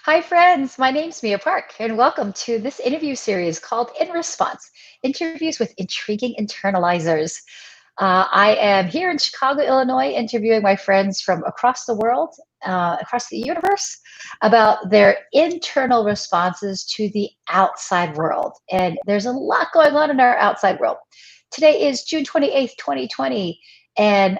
Hi, friends. My name's Mia Park, and welcome to this interview series called In Response Interviews with Intriguing Internalizers. I am here in Chicago, Illinois, interviewing my friends from across the world, across the universe, about their internal responses to the outside world. And there's a lot going on in our outside world. Today is June 28th, 2020, and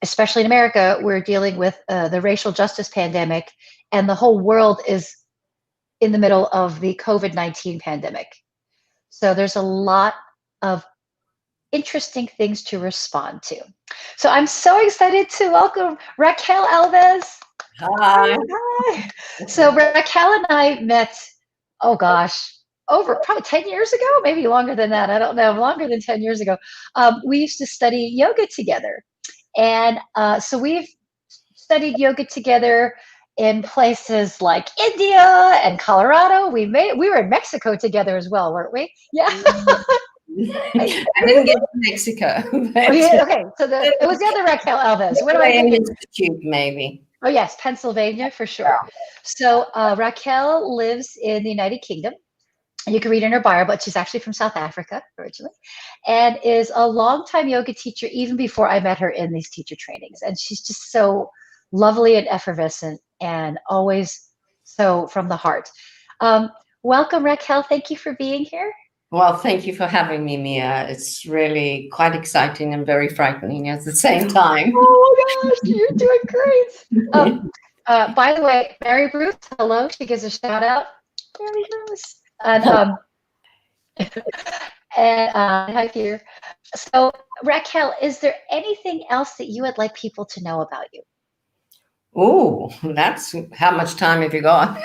especially in America, we're dealing with the racial justice pandemic, and the whole world is in the middle of the COVID-19 pandemic. So there's a lot of interesting things to respond to. So I'm so excited to welcome Raquel Alves. Hi. Hi. So Raquel and I met, oh gosh, over probably 10 years ago, maybe longer than that. I don't know, longer than 10 years ago. We used to study yoga together. And so we've studied yoga together in places like India and Colorado. We were in Mexico together as well, weren't we? Yeah. I didn't get to Mexico. Oh, yeah, okay, so it was the other Raquel Alves. What do I think? Institute, maybe. Oh yes, Pennsylvania for sure. So Raquel lives in the United Kingdom. You can read in her bio, but she's actually from South Africa originally, and is a longtime yoga teacher even before I met her in these teacher trainings. And she's just so lovely and effervescent and always so from the heart. Welcome, Raquel. Thank you for being here. Well, thank you for having me, Mia. It's really quite exciting and very frightening at the same time. Oh my gosh, you're doing great. By the way, Mary Bruce, hello. She gives a shout out. Mary Bruce. And hi here. So, Raquel, is there anything else that you would like people to know about you? Oh, that's how much time have you got?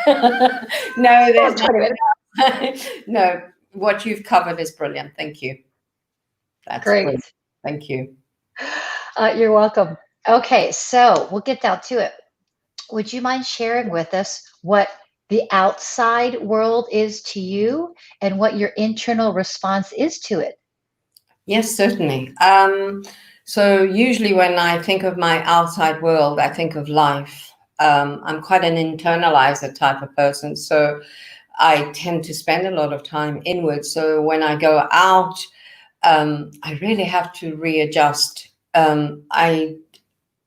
No, there's 20 minutes. No, what you've covered is brilliant. Thank you. That's great. Brilliant. Thank you. You're welcome. Okay, so we'll get down to it. Would you mind sharing with us what the outside world is to you and what your internal response is to it? Yes, certainly. So usually when I think of my outside world, I think of life. I'm quite an internalizer type of person, so I tend to spend a lot of time inward. So when I go out, I really have to readjust. I'm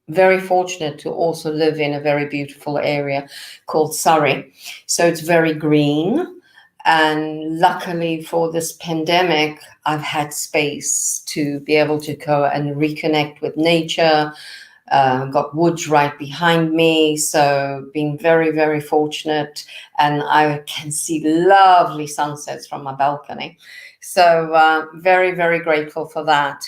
very fortunate to also live in a very beautiful area called Surrey. So it's very green. And luckily for this pandemic, I've had space to be able to go and reconnect with nature. Got woods right behind me, so being very, very fortunate. And I can see lovely sunsets from my balcony. So very, very grateful for that.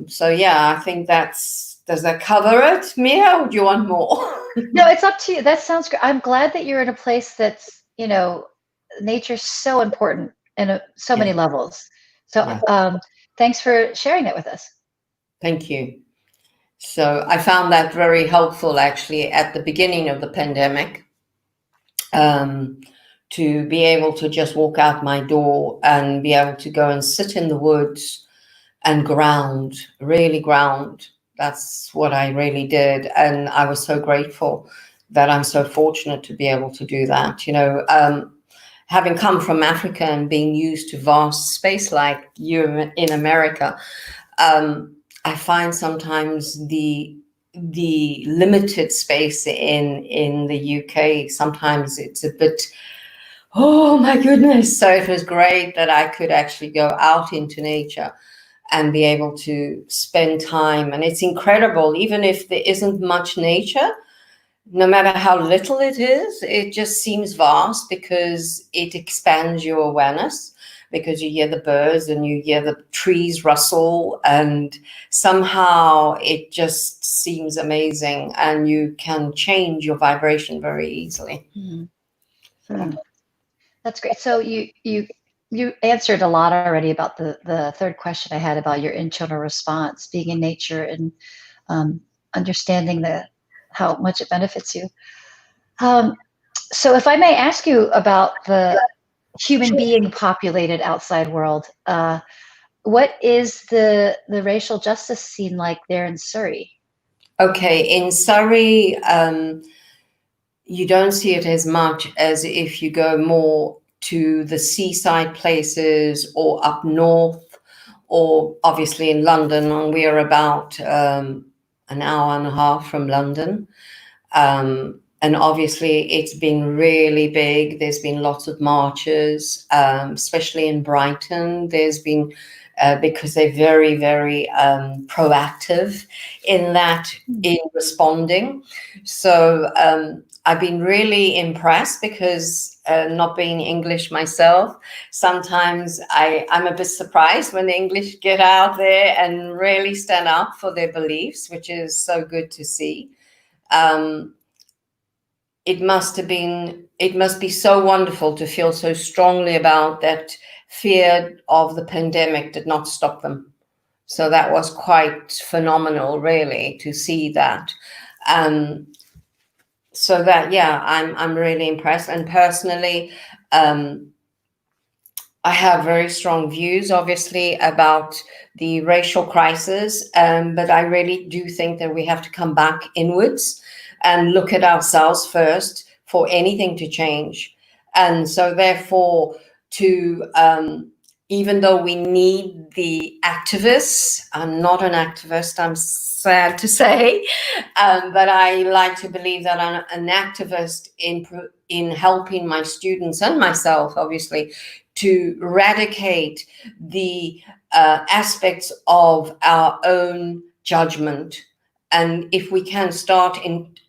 So yeah, I think does that cover it, Mia, or do you want more? No, it's up to you. That sounds great. I'm glad that you're in a place that's, nature's so important in so many levels. So thanks for sharing that with us. Thank you. So I found that very helpful actually at the beginning of the pandemic, to be able to just walk out my door and be able to go and sit in the woods and really ground. That's what I really did. And I was so grateful that I'm so fortunate to be able to do that. Having come from Africa and being used to vast space like you in America, I find sometimes the limited space in the UK, sometimes it's a bit, oh my goodness. So it was great that I could actually go out into nature and be able to spend time. And it's incredible, even if there isn't much nature, no matter how little it is, it just seems vast because it expands your awareness, because you hear the birds and you hear the trees rustle, and somehow it just seems amazing, and you can change your vibration very easily. Mm-hmm. That's great. So you answered a lot already about the third question I had about your internal response, being in nature and understanding how much it benefits you. So if I may ask you about the human being populated outside world, what is the racial justice scene like there in Surrey? Okay, in Surrey, you don't see it as much as if you go more to the seaside places or up north, or obviously in London, and we are about an hour and a half from London. And obviously it's been really big. There's been lots of marches, especially in Brighton. There's been, because they're very, very proactive in that, in responding. So I've been really impressed because not being English myself, sometimes I'm a bit surprised when the English get out there and really stand up for their beliefs, which is so good to see. It must be so wonderful to feel so strongly about that. Fear of the pandemic did not stop them. So that was quite phenomenal, really, to see that. So that, yeah, I'm really impressed. And personally, I have very strong views, obviously, about the racial crisis, but I really do think that we have to come back inwards and look at ourselves first for anything to change. And so therefore, even though we need the activists, I'm not an activist, I'm sad to say, but I like to believe that I'm an activist in helping my students and myself, obviously, to eradicate the aspects of our own judgment. And if we can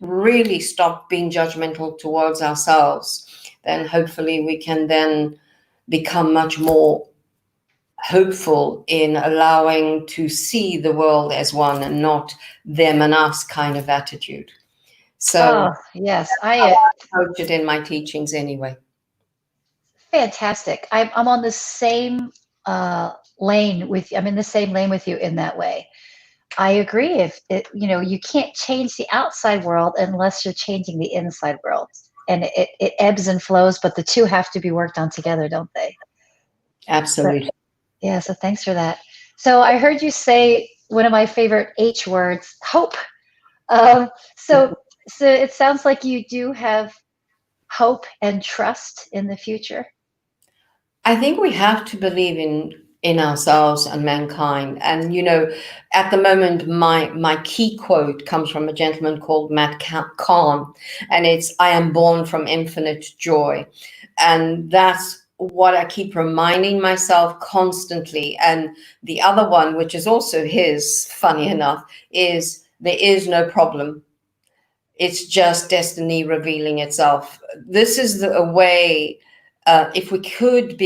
really stop being judgmental towards ourselves, then hopefully we can then become much more hopeful in allowing to see the world as one and not them and us kind of attitude. So yes, I approach it in my teachings anyway. Fantastic. I'm on the same lane with you. I'm in the same lane with you in that way. I agree. If it, you can't change the outside world unless you're changing the inside world, and it ebbs and flows, but the two have to be worked on together, don't they? Absolutely. So thanks for that. So I heard you say one of my favorite H words, hope. So it sounds like you do have hope and trust in the future. I think we have to believe in ourselves and mankind. And, at the moment, my key quote comes from a gentleman called Matt Kahn, and it's, "I am born from infinite joy." And that's what I keep reminding myself constantly. And the other one, which is also his, funny enough, is, "There is no problem. It's just destiny revealing itself." This is a way, if we could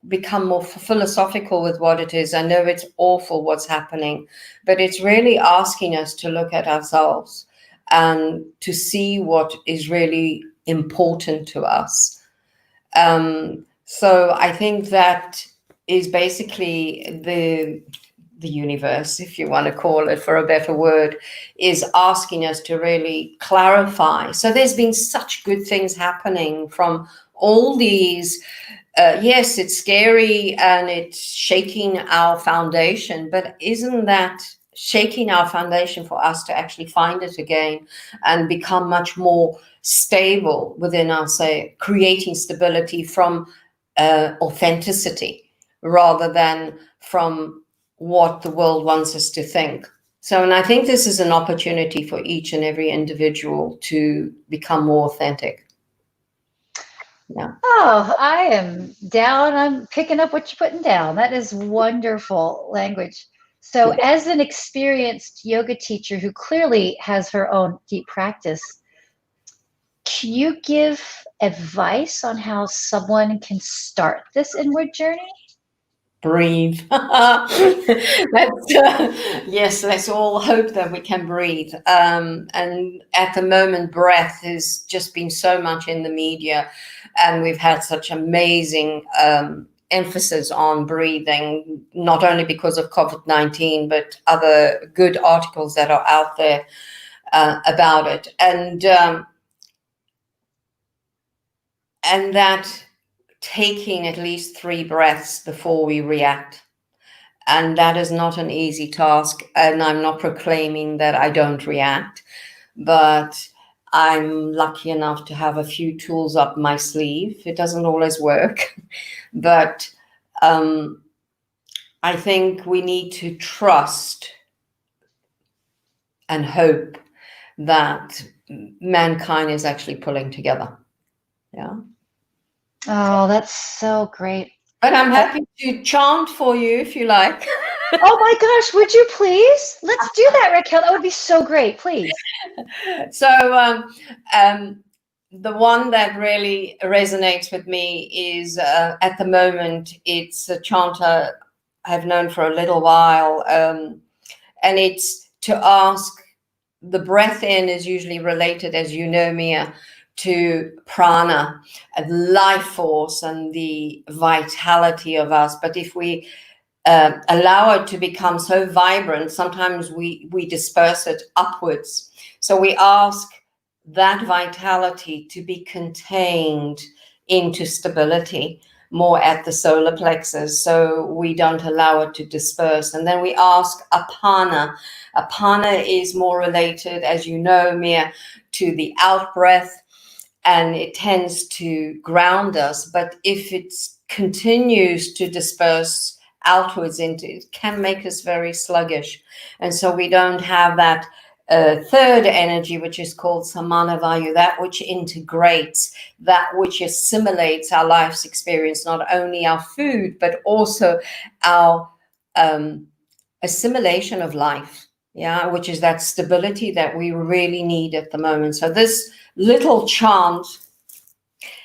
become more philosophical with what it is. I know it's awful what's happening, but it's really asking us to look at ourselves and to see what is really important to us. So I think that is basically the universe, if you want to call it for a better word, is asking us to really clarify. So there's been such good things happening from all these. Yes, it's scary and it's shaking our foundation, but isn't that shaking our foundation for us to actually find it again and become much more stable within us, creating stability from authenticity rather than from what the world wants us to think. So, and I think this is an opportunity for each and every individual to become more authentic. Yeah. Oh, I am down. I'm picking up what you're putting down. That is wonderful language. So, as an experienced yoga teacher who clearly has her own deep practice, can you give advice on how someone can start this inward journey? Breathe. Yes, let's all hope that we can breathe. And at the moment, breath has just been so much in the media, and we've had such amazing emphasis on breathing, not only because of COVID-19, but other good articles that are out there about it. And that taking at least 3 breaths before we react. And that is not an easy task. And I'm not proclaiming that I don't react, but I'm lucky enough to have a few tools up my sleeve. It doesn't always work, but I think we need to trust and hope that mankind is actually pulling together. Yeah. Oh, that's so great. But I'm happy to chant for you if you like. Oh my gosh, would you please? Let's do that, Raquel. That would be so great, please. So the one that really resonates with me is at the moment, it's a chant I've known for a little while. And it's to ask, the breath in is usually related, as you know, Mia, to prana, and life force and the vitality of us. But if we allow it to become so vibrant, sometimes we disperse it upwards. So we ask that vitality to be contained into stability more at the solar plexus, so we don't allow it to disperse. And then we ask apana. Apana is more related, as you know, Mia, to the out breath, and it tends to ground us. But if it continues to disperse outwards into, it can make us very sluggish. And so we don't have that third energy, which is called samanavayu, that which integrates, that which assimilates our life's experience, not only our food, but also our assimilation of life, yeah, which is that stability that we really need at the moment. So this little chant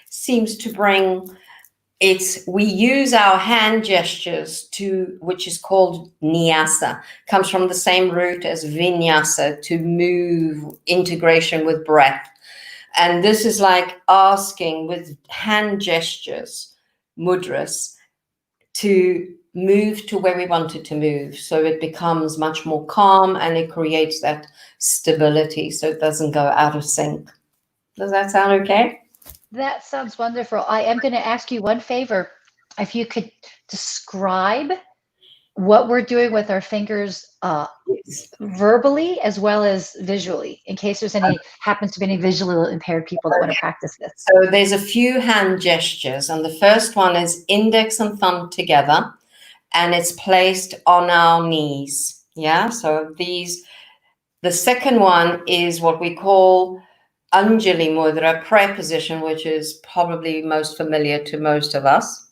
seems to bring, we use our hand gestures to, which is called nyasa, comes from the same root as vinyasa, to move, integration with breath. And this is like asking with hand gestures, mudras, to move to where we want it to move. So it becomes much more calm and it creates that stability so it doesn't go out of sync. Does that sound okay? That sounds wonderful. I am going to ask you one favor. If you could describe what we're doing with our fingers verbally as well as visually, in case there's happens to be any visually impaired people that want to practice this. So there's a few hand gestures, and the first one is index and thumb together, and it's placed on our knees. Yeah, so the second one is what we call Anjali Mudra, prayer position, which is probably most familiar to most of us.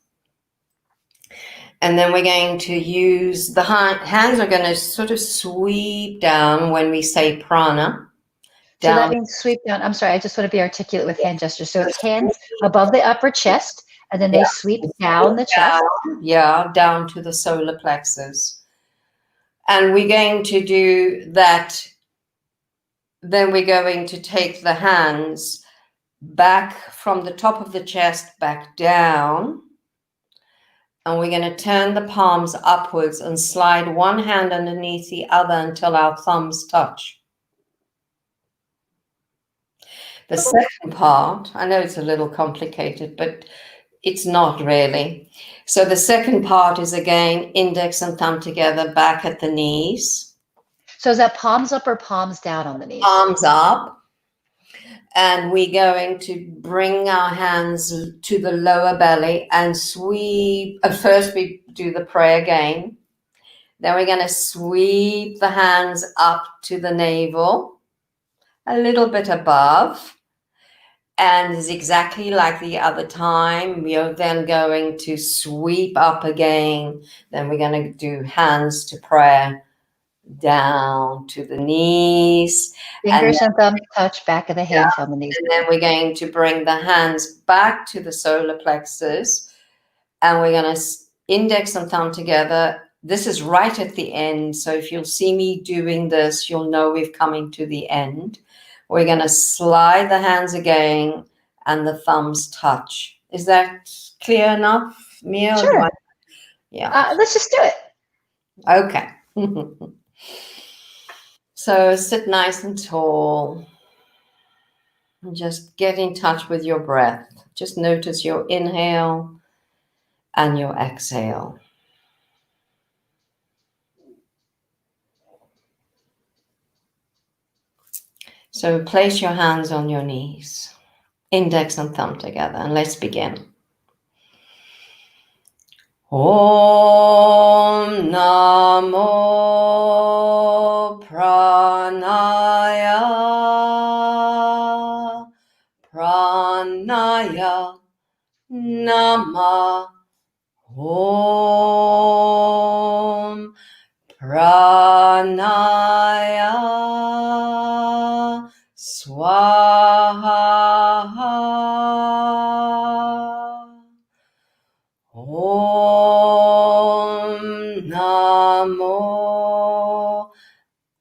And then we're going to use, the hands are going to sort of sweep down when we say prana. So that means sweep down. I'm sorry, I just want to be articulate with hand gestures. So it's hands above the upper chest, and then they sweep down the chest. Yeah, down to the solar plexus. And we're going to do that. Then we're going to take the hands back from the top of the chest back down. And we're going to turn the palms upwards and slide one hand underneath the other until our thumbs touch. The second part, I know it's a little complicated, but it's not really. So the second part is, again, index and thumb together back at the knees. So is that palms up or palms down on the knees? Palms up. And we're going to bring our hands to the lower belly and sweep. First, we do the prayer again. Then we're going to sweep the hands up to the navel, a little bit above. And it's exactly like the other time. We are then going to sweep up again. Then we're going to do hands to prayer down to the knees. Fingers and thumbs touch back of the hands on the knees. And then we're going to bring the hands back to the solar plexus. And we're going to index and thumb together. This is right at the end. So if you'll see me doing this, you'll know we're coming to the end. We're going to slide the hands again and the thumbs touch. Is that clear enough, Mia? Sure. Yeah. Let's just do it. Okay. So sit nice and tall. And just get in touch with your breath. Just notice your inhale and your exhale. So place your hands on your knees, index and thumb together, and let's begin. Om Namo Pranaya Pranaya Nama Om Pranaya Swaha Om Namo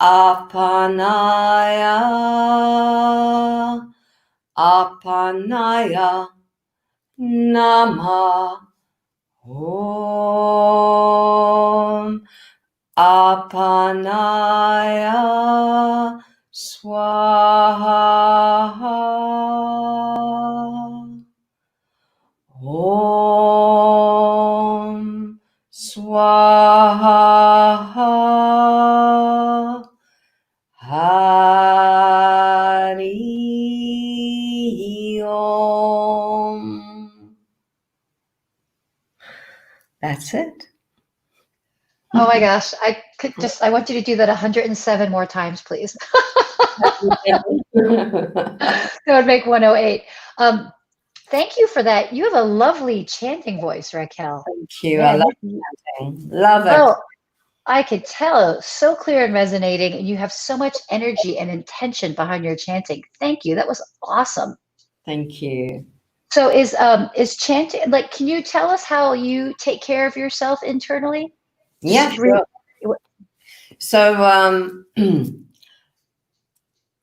Apanaya Apanaya Nama Om Apanaya Swaha Om Swaha Hari Om. That's it. Oh my gosh, I want you to do that 107 more times, please. That would make 108. Thank you for that. You have a lovely chanting voice, Raquel. Thank you. Man, I love chanting. Love it. oh, I could tell. So clear and resonating, and you have so much energy and intention behind your chanting. Thank you. That was awesome. Thank you. So is chanting, like, can you tell us how you take care of yourself internally? Yeah, sure. So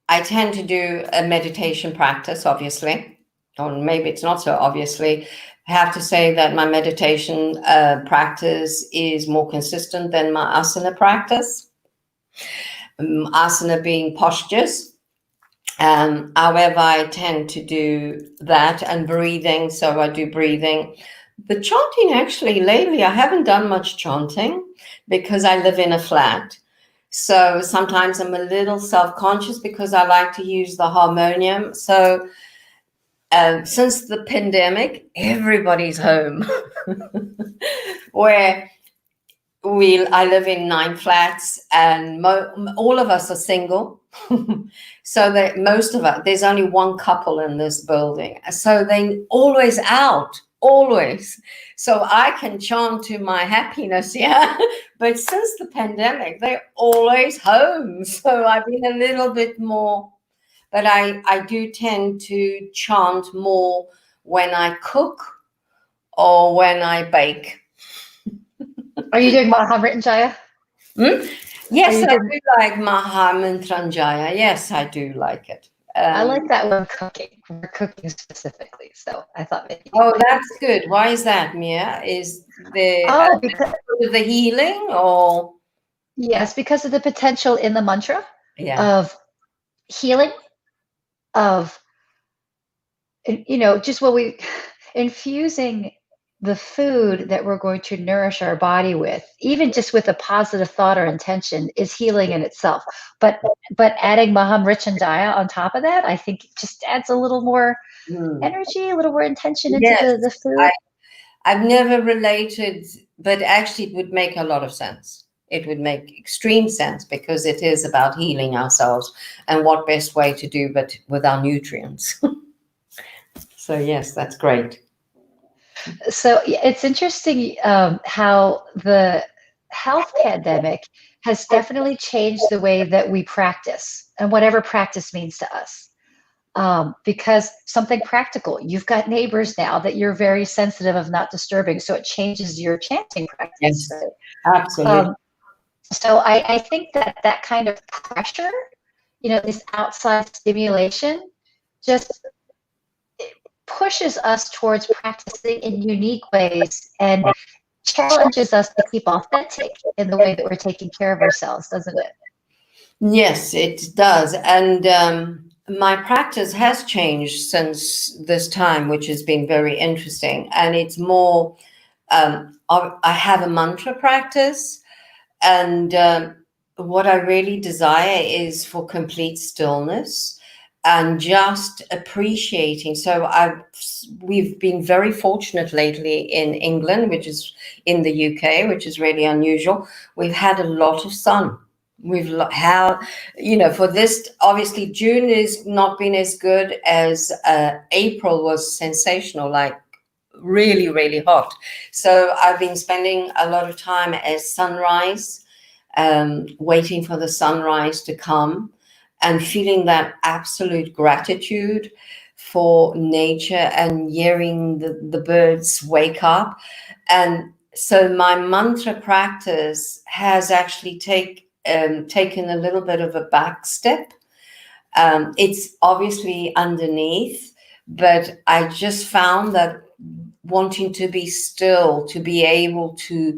I tend to do a meditation practice, obviously, or maybe it's not so obviously. I have to say that my meditation practice is more consistent than my asana practice. Asana being postures. However, I tend to do that, and breathing. So I do breathing. The chanting, actually, lately, I haven't done much chanting because I live in a flat. So sometimes I'm a little self-conscious because I like to use the harmonium. So since the pandemic, everybody's home. Where I live in 9 flats, and all of us are single. So that most of us, there's only one couple in this building. So they always out, always. So I can chant to my happiness, yeah. But since the pandemic, they're always home. So I've been a little bit more, but I do tend to chant more when I cook or when I bake. Are you doing Mahamrityunjaya? Yes, I do like Mahamrityunjaya. Yes, I do like it. I like that when we're cooking specifically. So I thought maybe. Oh, that's good. Why is that, Mia? Is because of the healing, or? Yes, because of the potential in the mantra of healing, of, just when we infusing the food that we're going to nourish our body with, even just with a positive thought or intention, is healing in itself. But adding Mahamrityunjaya on top of that, I think just adds a little more energy, a little more intention into the food. I've never related, but actually it would make a lot of sense. It would make extreme sense because it is about healing ourselves, and what best way to do but with our nutrients. So yes, that's great. So it's interesting how the health pandemic has definitely changed the way that we practice, and whatever practice means to us. Because something practical, you've got neighbors now that you're very sensitive of not disturbing, so it changes your chanting practice. Yes, absolutely. So I think that kind of pressure, this outside stimulation, just pushes us towards practicing in unique ways and challenges us to keep authentic in the way that we're taking care of ourselves, doesn't it? Yes, it does. And my practice has changed since this time, which has been very interesting. And it's more, I have a mantra practice, and what I really desire is for complete stillness. and just appreciating. So we've been very fortunate lately in England, which is in the UK, which is really unusual. We've had a lot of sun. We've had, for this, obviously June is not been as good as April was sensational, like really, really hot. So I've been spending a lot of time at sunrise, waiting for the sunrise to come and feeling that absolute gratitude for nature and hearing the birds wake up. And so my mantra practice has actually taken a little bit of a back step. It's obviously underneath, but I just found that wanting to be still, to be able to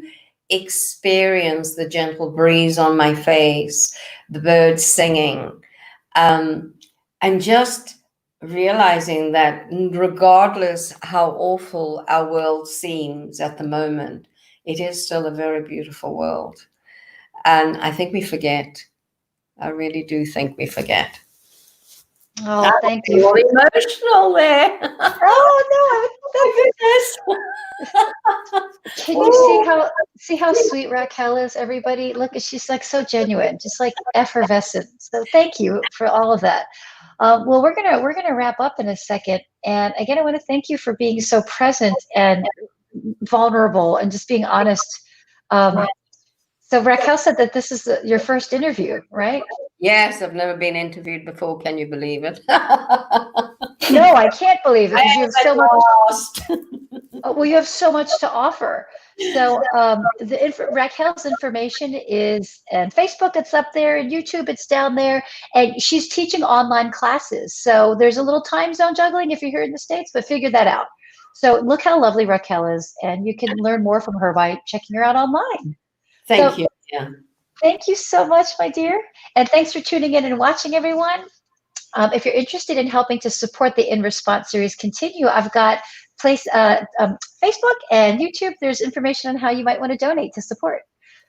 experience the gentle breeze on my face, the birds singing, and just realizing that regardless how awful our world seems at the moment, it is still a very beautiful world. And I think we forget. I really do think we forget. Oh, thank you. All emotional there. Oh no! Can you see how sweet Raquel is? Everybody, look, she's like so genuine, just like effervescent. So thank you for all of that. Well, we're gonna wrap up in a second, and again, I want to thank you for being so present and vulnerable and just being honest. So Raquel said that this is your first interview, right? Yes, I've never been interviewed before. Can you believe it? No, I can't believe it because you have so much. Well, you have so much to offer. So Raquel's information is on Facebook. It's up there, and YouTube. It's down there, and she's teaching online classes. So there's a little time zone juggling if you're here in the States, but figure that out. So look how lovely Raquel is, and you can learn more from her by checking her out online. Thank you. Yeah. Thank you so much, my dear. And thanks for tuning in and watching, everyone. If you're interested in helping to support the In Response series continue, I've got Facebook and YouTube. There's information on how you might want to donate to support.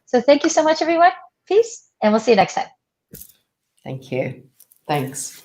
So thank you so much, everyone. Peace, and we'll see you next time. Thank you. Thanks.